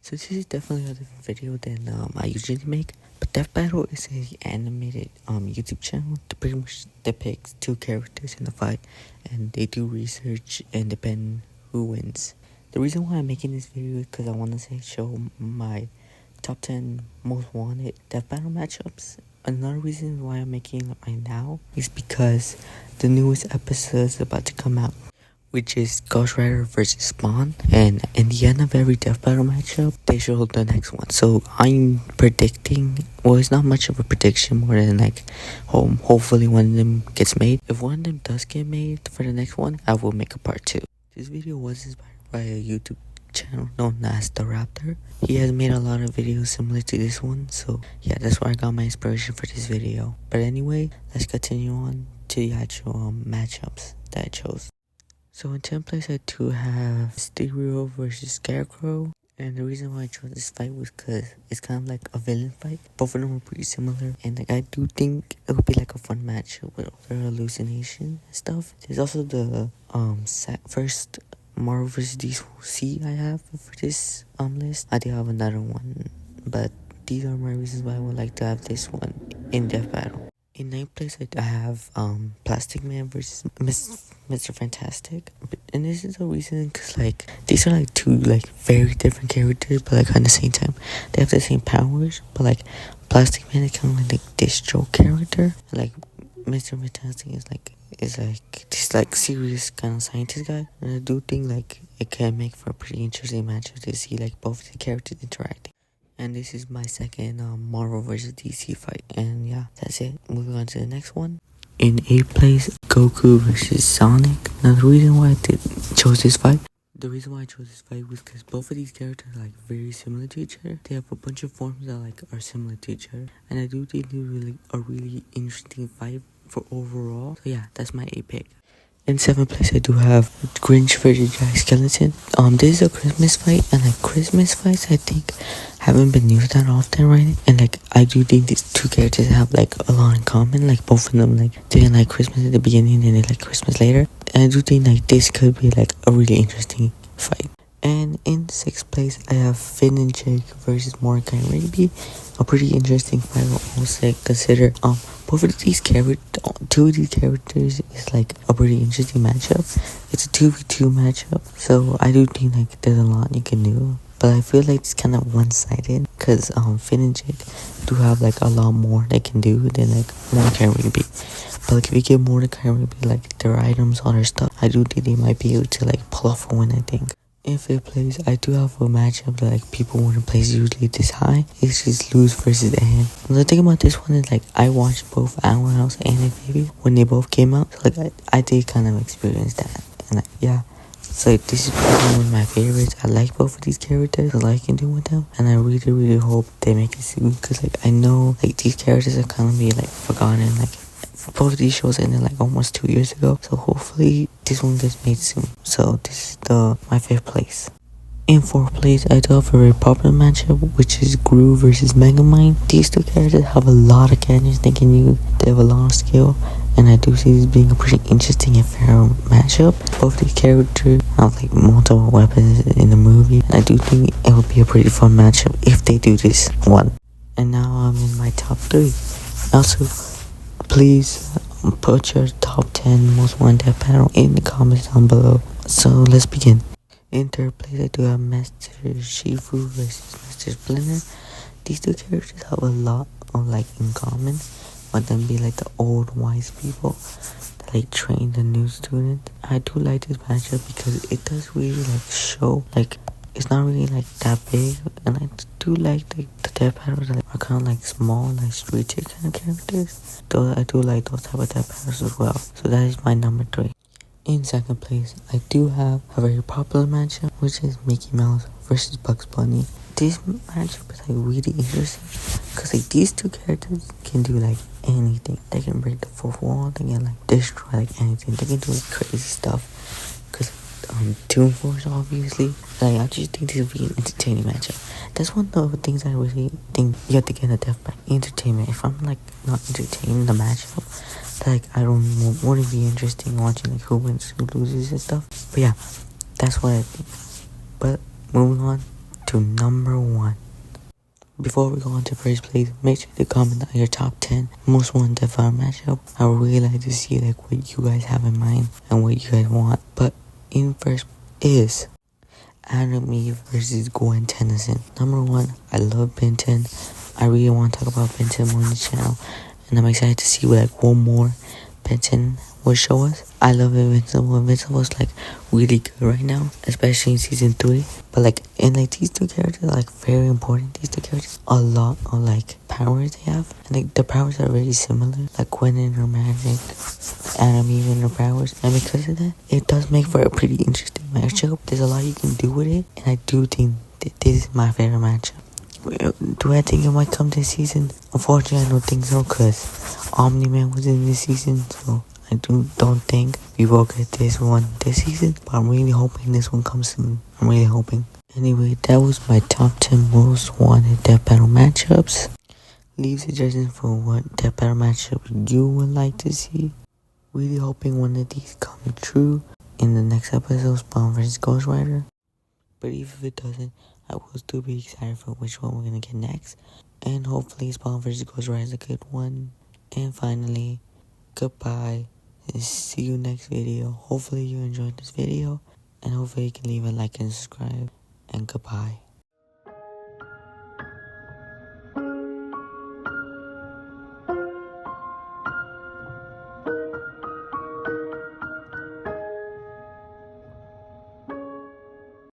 So this is definitely a different video than I usually make. But Death Battle is a animated YouTube channel that pretty much depicts two characters in a fight, and they do research and depend who wins. The reason why I'm making this video is because I want to show my top 10 most wanted Death Battle matchups. Another reason why I'm making it right now is because the newest episode is about to come out, which is Ghost Rider versus Spawn, and in the end of every Death Battle matchup, they show the next one. So I'm predicting, well, it's not much of a prediction, more than like, hopefully one of them gets made. If one of them does get made for the next one, I will make a part 2. This video was inspired by a YouTube channel known as The Raptor. He has made a lot of videos similar to this one, so yeah, that's where I got my inspiration for this video. But anyway, let's continue on to the actual matchups that I chose. So in 10th place, I do have Mysterio versus Scarecrow. And the reason why I chose this fight was because it's kind of like a villain fight. Both of them are pretty similar. And like I do think it would be like a fun match with all their hallucination and stuff. There's also the first Marvel vs. DC I have for this list. I do have another one, but these are my reasons why I would like to have this one in Death Battle. In 9th place, I have Plastic Man versus Mr. Fantastic. And this is the reason because like these are like two like very different characters, but like at the same time they have the same powers. But like Plastic Man is kind of like this joke character, and like Mr. Fantastic is like this like serious kind of scientist guy. And I do think like it can make for a pretty interesting matchup to see like both the characters interacting. And this is my second Marvel vs. DC fight. And yeah, that's it. Moving on to the next one. In 8th place, Goku versus Sonic. Now the reason why I chose this fight was because both of these characters are like very similar to each other. They have a bunch of forms that like are similar to each other. And I do think it's a really interesting fight for overall. So yeah, that's my 8th pick. In 7th place, I do have Grinch vs. Jack Skellington. This is a Christmas fight, and like Christmas fights, I think, haven't been used that often, right? And like, I do think these two characters have like a lot in common. Like both of them, like they didn't like Christmas at the beginning, and they like Christmas later. And I do think like this could be like a really interesting fight. And in 6th place, I have Finn and Jake versus Mordecai and Rigby. A pretty interesting fight. I will say, consider both of these characters, two of these characters is like a pretty interesting matchup. It's a 2v2 matchup, so I do think like there's a lot you can do. But I feel like it's kind of one-sided because Finn and Jake do have like a lot more they can do than like Mordecai and Rigby. But like if you give Mordecai and Rigby like their items, all their stuff, I do think they might be able to like pull off a win, I think. In 5th place, I do have a matchup that like people wouldn't place usually this high. It's just Luz versus Anne. And the thing about this one is like I watched both Animal House and Baby when they both came out. So like I did kind of experience that. And like yeah. So this is probably one of my favorites. I like both of these characters. I like what I can do with them. And I really hope they make it soon. Because like I know like these characters are kind of be like forgotten. Like both of these shows ended like almost 2 years ago, so hopefully this one gets made soon. So this is my 5th place. In 4th place, I do have a very popular matchup, which is Gru versus Megamind. These two characters have a lot of gadgets they can use. They have a lot of skill, and I do see this being a pretty interesting and fair matchup. Both these characters have like multiple weapons in the movie, and I do think it would be a pretty fun matchup if they do this one. And now I'm in my top 3. Also, please put your top 10 most wanted Death Battle in the comments down below. So let's begin. In 3rd place, I do have Master Shifu versus Master Splinter. These two characters have a lot of like in common, but them be like the old wise people that like train the new student. I do like this matchup because it does really like show like it's not really like that big, and I do like the Death Battles that are kind of like small, like street chick kind of characters. Though I do like those type of Death Battles as well. So that is my number 3. In 2nd place, I do have a very popular matchup, which is Mickey Mouse versus Bugs Bunny. This matchup is like really interesting because like these two characters can do like anything. They can break the fourth wall. They can like destroy like anything. They can do like crazy stuff. Because Toon Force, obviously. Like, I just think this will be an entertaining matchup. That's one of the things I really think you have to get in a Death Battle. Entertainment. If I'm like not entertained in the matchup, like I wouldn't be interested in watching like who wins, who loses and stuff. But yeah, that's what I think. But moving on to number 1. Before we go on to first place, make sure to comment on your top 10 most wanted Death Battle matchup. I would really like to see like what you guys have in mind and what you guys want. But in first is Adam Eve versus Gwen Tennyson. Number 1, I love Ben 10. I really want to talk about Ben 10 more on the channel, and I'm excited to see what like one more Ben 10 will show us. I love Invincible. Invincible is like really good right now, especially in season 3. But like, and like these two characters are like very important. These two characters, a lot of like powers they have, and like the powers are very similar. Like Gwen and her magic, Adam Eve and her powers, and because of that, it does make for a pretty interesting matchup. There's a lot you can do with it, and I do think that this is my favorite matchup. Do I think it might come this season? Unfortunately, I don't think so, because Omni-Man was in this season, so I don't think we will get this one this season, but I'm really hoping this one comes soon. I'm really hoping. Anyway, that was my top 10 most wanted Death Battle matchups. Leave suggestions for what Death Battle matchup you would like to see. Really hoping one of these come true in the next episode, Spawn vs. Ghost Rider. But even if it doesn't, I will still be excited for which one we're gonna get next. And hopefully Spawn vs. Ghost Rider is a good one. And finally, goodbye. And see you next video. Hopefully you enjoyed this video. And hopefully you can leave a like and subscribe. And goodbye.